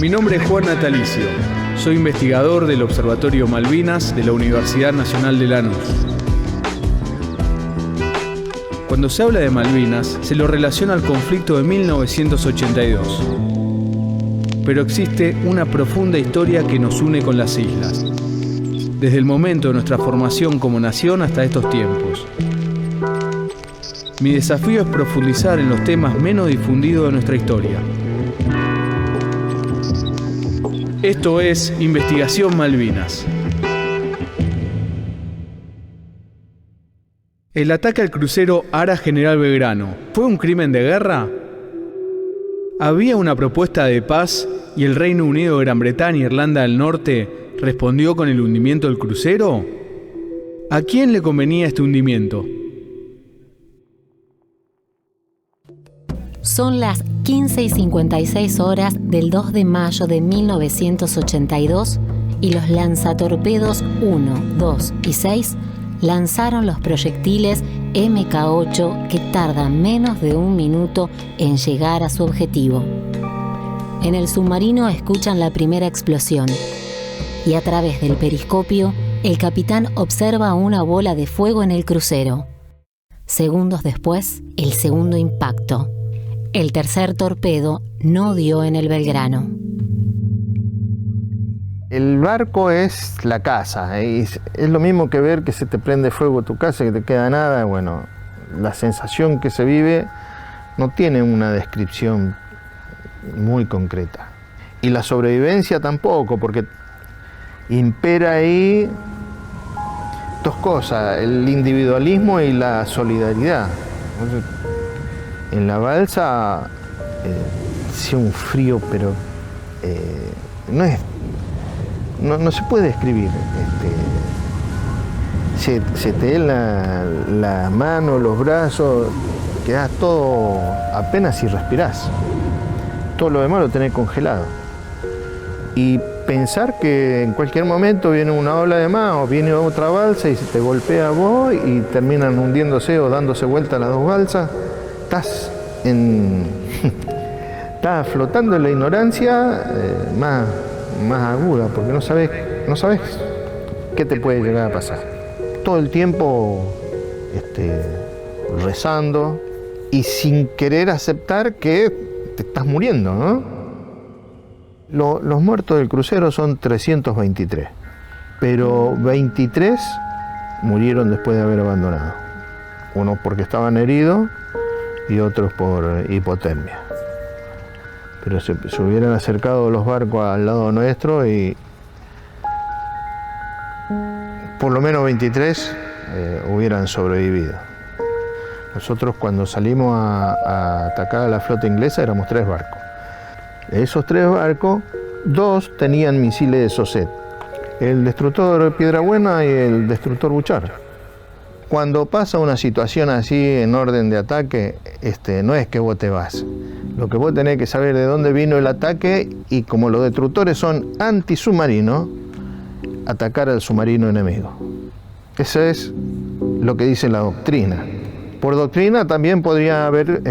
Mi nombre es Juan Natalicio. Soy investigador del Observatorio Malvinas de la Universidad Nacional de Lanús. Cuando se habla de Malvinas, se lo relaciona al conflicto de 1982. Pero existe una profunda historia que nos une con las islas, desde el momento de nuestra formación como nación hasta estos tiempos. Mi desafío es profundizar en los temas menos difundidos de nuestra historia. Esto es Investigación Malvinas. El ataque al crucero Ara General Belgrano, ¿fue un crimen de guerra? ¿Había una propuesta de paz y el Reino Unido, Gran Bretaña e Irlanda del Norte respondió con el hundimiento del crucero? ¿A quién le convenía este hundimiento? Son las 15:56 del 2 de mayo de 1982 y los lanzatorpedos 1, 2 y 6 lanzaron los proyectiles MK8 que tardan menos de un minuto en llegar a su objetivo. En el submarino escuchan la primera explosión y a través del periscopio el capitán observa una bola de fuego en el crucero. Segundos después, el segundo impacto. El tercer torpedo no dio en el Belgrano. El barco es la casa, es lo mismo que ver que se te prende fuego tu casa, que te queda nada. Bueno, la sensación que se vive no tiene una descripción muy concreta. Y la sobrevivencia tampoco, porque impera ahí dos cosas, el individualismo y la solidaridad. En la balsa, hacía un frío, pero no se puede describir. Se te hela la mano, los brazos, quedás todo apenas si respirás. Todo lo demás lo tenés congelado. Y pensar que en cualquier momento viene una ola de más o viene otra balsa y se te golpea a vos y terminan hundiéndose o dándose vuelta las dos balsas, estás flotando en la ignorancia más aguda, porque no sabes qué te puede llegar a pasar. Todo el tiempo rezando y sin querer aceptar que te estás muriendo, ¿no? Los muertos del crucero son 323, pero 23 murieron después de haber abandonado. Unos porque estaban heridos y otros por hipotermia. Pero se hubieran acercado los barcos al lado nuestro y por lo menos 23 hubieran sobrevivido. Nosotros cuando salimos a atacar a la flota inglesa éramos 3 barcos. De esos 3 barcos, 2 tenían misiles de Socet. El destructor Piedrabuena y el destructor Buchar. Cuando pasa una situación así en orden de ataque, no es que vos te vas. Lo que vos tenés que saber de dónde vino el ataque y como los destructores son antisubmarinos, atacar al submarino enemigo. Eso es lo que dice la doctrina. Por doctrina también podría haber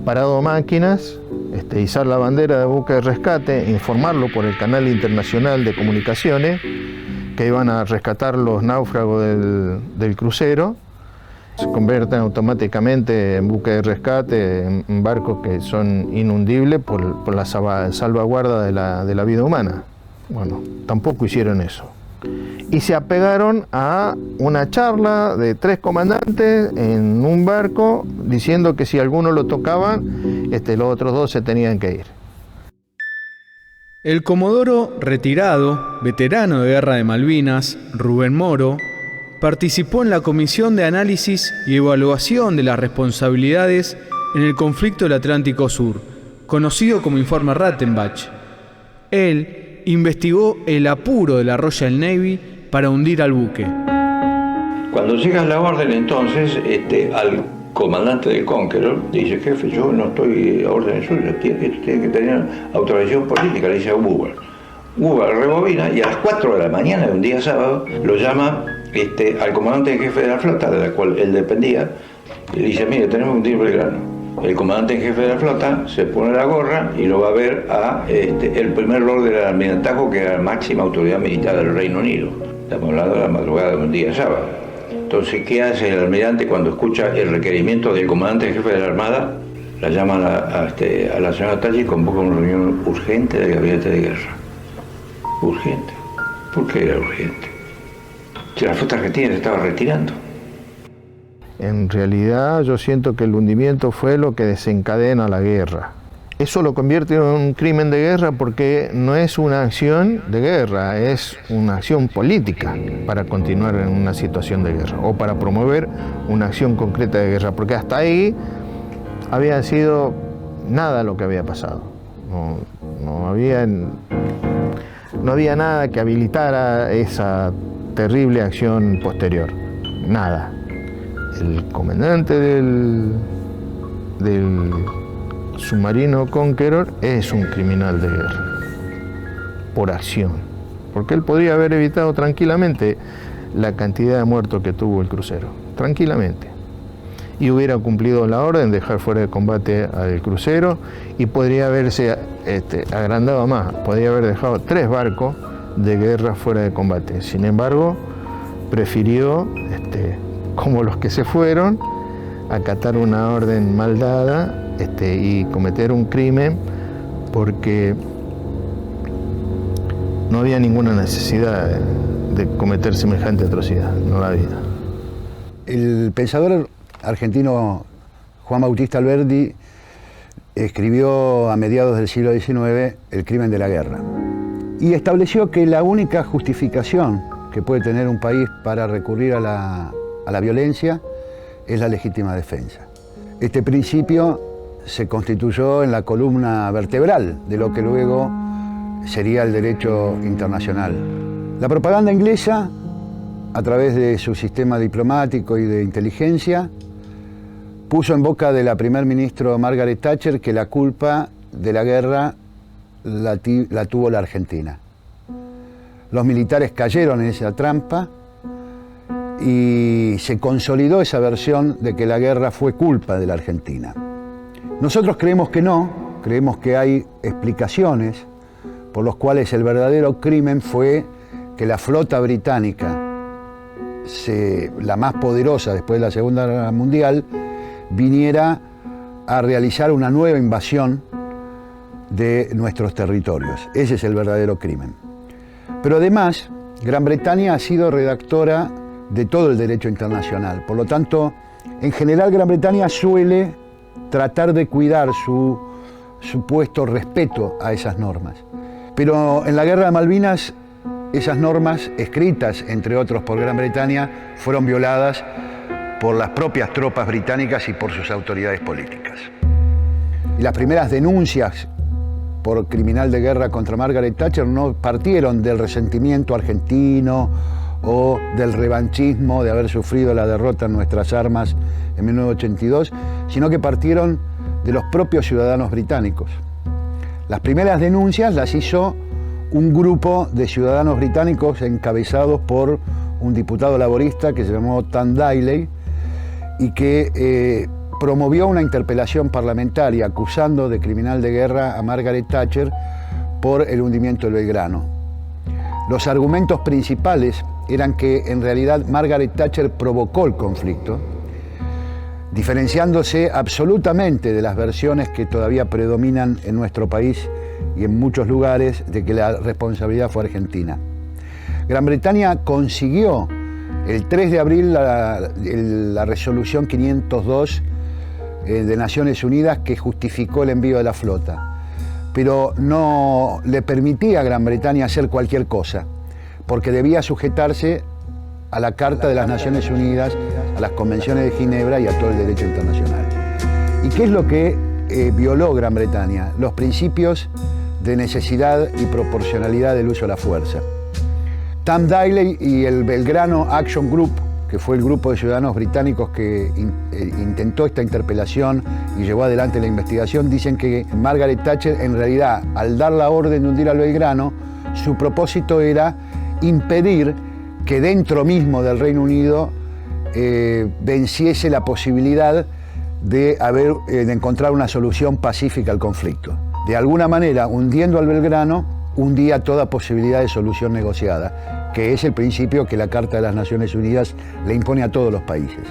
parado máquinas, izar la bandera de buque de rescate, informarlo por el canal internacional de comunicaciones que iban a rescatar los náufragos del crucero. Se convierten automáticamente en buques de rescate, en barcos que son inundibles por la salvaguarda de la vida humana. Bueno, tampoco hicieron eso. Y se apegaron a una charla de 3 comandantes en un barco diciendo que si alguno lo tocaba, los otros 2 se tenían que ir. El comodoro retirado, veterano de Guerra de Malvinas, Rubén Moro, participó en la Comisión de Análisis y Evaluación de las Responsabilidades en el conflicto del Atlántico Sur, conocido como Informe Rattenbach. Él investigó el apuro de la Royal Navy para hundir al buque. Cuando llega la orden entonces, al comandante del Conqueror le dice: jefe, yo no estoy a órdenes suyas, tiene que tener autorización política, le dice a Woodward. Woodward rebobina y a las 4 de la mañana de un día sábado lo llama al comandante en jefe de la flota, de la cual él dependía, y le dice: mire, tenemos que hundir Belgrano. El comandante en jefe de la flota se pone la gorra y lo va a ver a el primer lord del almirantazgo, que era la máxima autoridad militar del Reino Unido. Estamos hablando de la madrugada de un día sábado. Entonces, ¿qué hace el almirante cuando escucha el requerimiento del comandante en jefe de la Armada? La llama a la señora Tachi y convoca una reunión urgente del gabinete de guerra. Urgente. ¿Por qué era urgente? Si la flota argentina se estaba retirando. En realidad yo siento que el hundimiento fue lo que desencadena la guerra. Eso lo convierte en un crimen de guerra porque no es una acción de guerra, es una acción política para continuar en una situación de guerra o para promover una acción concreta de guerra, porque hasta ahí había sido nada lo que había pasado. No había nada que habilitara esa terrible acción posterior, nada. El comandante del submarino Conqueror es un criminal de guerra, por acción, porque él podría haber evitado tranquilamente la cantidad de muertos que tuvo el crucero, tranquilamente, y hubiera cumplido la orden de dejar fuera de combate al crucero y podría haberse agrandado más, podría haber dejado 3 barcos de guerra fuera de combate. Sin embargo, prefirió, como los que se fueron, acatar una orden mal dada y cometer un crimen porque no había ninguna necesidad de cometer semejante atrocidad, no la había. El pensador argentino Juan Bautista Alberdi escribió a mediados del siglo XIX El crimen de la guerra y estableció que la única justificación que puede tener un país para recurrir a la violencia es la legítima defensa. Este principio se constituyó en la columna vertebral de lo que luego sería el derecho internacional. La propaganda inglesa, a través de su sistema diplomático y de inteligencia, puso en boca de la primer ministro Margaret Thatcher que la culpa de la guerra la tuvo la Argentina. Los militares cayeron en esa trampa y se consolidó esa versión de que la guerra fue culpa de la Argentina. Nosotros creemos que no, creemos que hay explicaciones por las cuales el verdadero crimen fue que la flota británica, la más poderosa después de la Segunda Guerra Mundial, viniera a realizar una nueva invasión de nuestros territorios. Ese es el verdadero crimen. Pero además, Gran Bretaña ha sido redactora de todo el derecho internacional. Por lo tanto, en general Gran Bretaña suele tratar de cuidar su supuesto respeto a esas normas. Pero en la Guerra de Malvinas, esas normas, escritas entre otros por Gran Bretaña, fueron violadas por las propias tropas británicas y por sus autoridades políticas. Y las primeras denuncias por criminal de guerra contra Margaret Thatcher no partieron del resentimiento argentino o del revanchismo de haber sufrido la derrota en nuestras armas en 1982, sino que partieron de los propios ciudadanos británicos. Las primeras denuncias las hizo un grupo de ciudadanos británicos encabezados por un diputado laborista que se llamó Tom Daley y que promovió una interpelación parlamentaria acusando de criminal de guerra a Margaret Thatcher por el hundimiento del Belgrano. Los argumentos principales eran que en realidad Margaret Thatcher provocó el conflicto, diferenciándose absolutamente de las versiones que todavía predominan en nuestro país y en muchos lugares de que la responsabilidad fue argentina. Gran Bretaña consiguió el 3 de abril la resolución 502 de Naciones Unidas que justificó el envío de la flota, pero no le permitía a Gran Bretaña hacer cualquier cosa, porque debía sujetarse a la Carta de las Naciones Unidas, a las Convenciones de Ginebra y a todo el derecho internacional. ¿Y qué es lo que violó Gran Bretaña? Los principios de necesidad y proporcionalidad del uso de la fuerza. Tom Daley y el Belgrano Action Group, que fue el grupo de ciudadanos británicos que intentó esta interpelación y llevó adelante la investigación, dicen que Margaret Thatcher, en realidad, al dar la orden de hundir al Belgrano, su propósito era impedir que dentro mismo del Reino Unido venciese la posibilidad de encontrar una solución pacífica al conflicto. De alguna manera, hundiendo al Belgrano, hundía toda posibilidad de solución negociada, que es el principio que la Carta de las Naciones Unidas le impone a todos los países.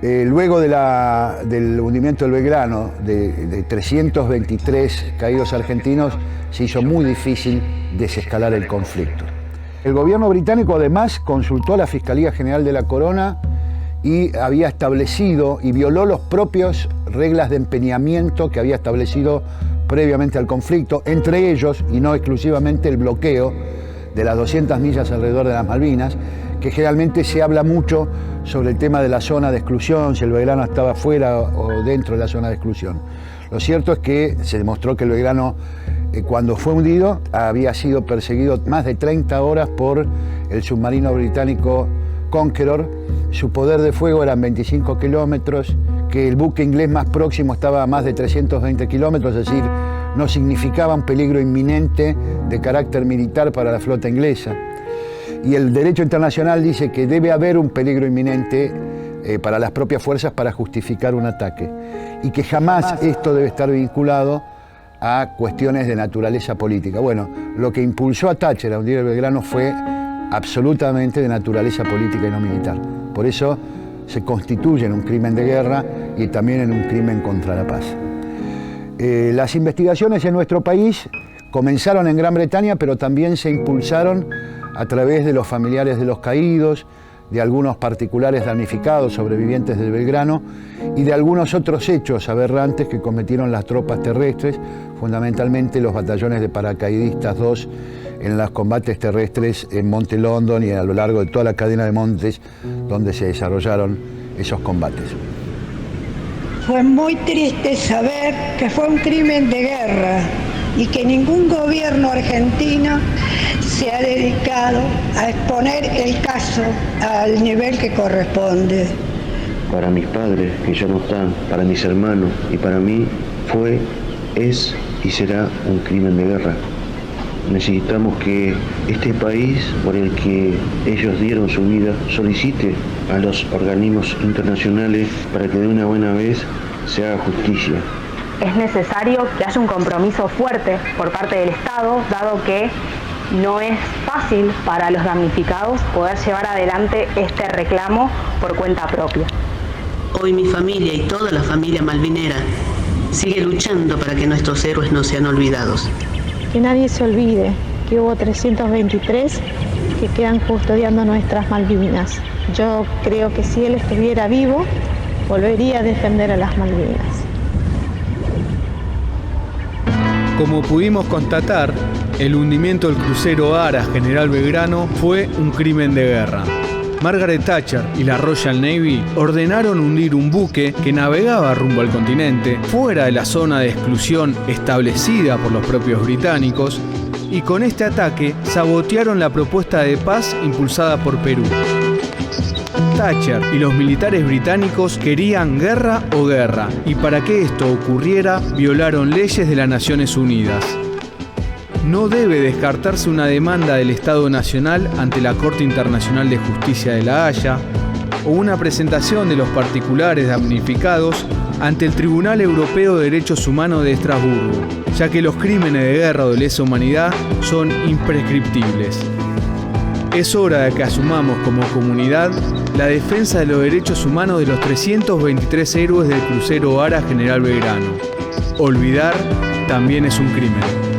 Luego del hundimiento del Belgrano, de 323 caídos argentinos, se hizo muy difícil desescalar el conflicto. El gobierno británico además consultó a la Fiscalía General de la Corona y había establecido y violó los propios reglas de empeñamiento que había establecido previamente al conflicto, entre ellos, y no exclusivamente, el bloqueo de las 200 millas alrededor de las Malvinas, que generalmente se habla mucho sobre el tema de la zona de exclusión, si el Belgrano estaba fuera o dentro de la zona de exclusión. Lo cierto es que se demostró que el Belgrano, cuando fue hundido, había sido perseguido más de 30 horas por el submarino británico Conqueror. Su poder de fuego eran 25 kilómetros, que el buque inglés más próximo estaba a más de 320 kilómetros, es decir, no significaba un peligro inminente de carácter militar para la flota inglesa. Y el derecho internacional dice que debe haber un peligro inminente para las propias fuerzas para justificar un ataque, y que jamás esto debe estar vinculado a cuestiones de naturaleza política. Bueno, lo que impulsó a Thatcher a hundir el Belgrano fue absolutamente de naturaleza política y no militar. Por eso se constituye en un crimen de guerra y también en un crimen contra la paz. Las investigaciones en nuestro país comenzaron en Gran Bretaña, pero también se impulsaron a través de los familiares de los caídos, de algunos particulares damnificados, sobrevivientes del Belgrano, y de algunos otros hechos aberrantes que cometieron las tropas terrestres, fundamentalmente los batallones de paracaidistas 2 en los combates terrestres en Monte London y a lo largo de toda la cadena de montes donde se desarrollaron esos combates. Fue muy triste saber que fue un crimen de guerra y que ningún gobierno argentino se ha dedicado a exponer el caso al nivel que corresponde. Para mis padres, que ya no están, para mis hermanos y para mí fue, es y será un crimen de guerra. Necesitamos que este país por el que ellos dieron su vida solicite a los organismos internacionales para que de una buena vez se haga justicia. Es necesario que haya un compromiso fuerte por parte del Estado, dado que no es fácil para los damnificados poder llevar adelante este reclamo por cuenta propia. Hoy mi familia y toda la familia malvinera sigue luchando para que nuestros héroes no sean olvidados. Que nadie se olvide que hubo 323 que quedan custodiando nuestras Malvinas. Yo creo que si él estuviera vivo, volvería a defender a las Malvinas. Como pudimos constatar, el hundimiento del crucero Ara General Belgrano fue un crimen de guerra. Margaret Thatcher y la Royal Navy ordenaron hundir un buque que navegaba rumbo al continente, fuera de la zona de exclusión establecida por los propios británicos, y con este ataque sabotearon la propuesta de paz impulsada por Perú. Thatcher y los militares británicos querían guerra o guerra, y para que esto ocurriera violaron leyes de las Naciones Unidas. No debe descartarse una demanda del Estado Nacional ante la Corte Internacional de Justicia de La Haya o una presentación de los particulares damnificados ante el Tribunal Europeo de Derechos Humanos de Estrasburgo, ya que los crímenes de guerra o de lesa humanidad son imprescriptibles. Es hora de que asumamos como comunidad la defensa de los derechos humanos de los 323 héroes del crucero Ara General Belgrano. Olvidar también es un crimen.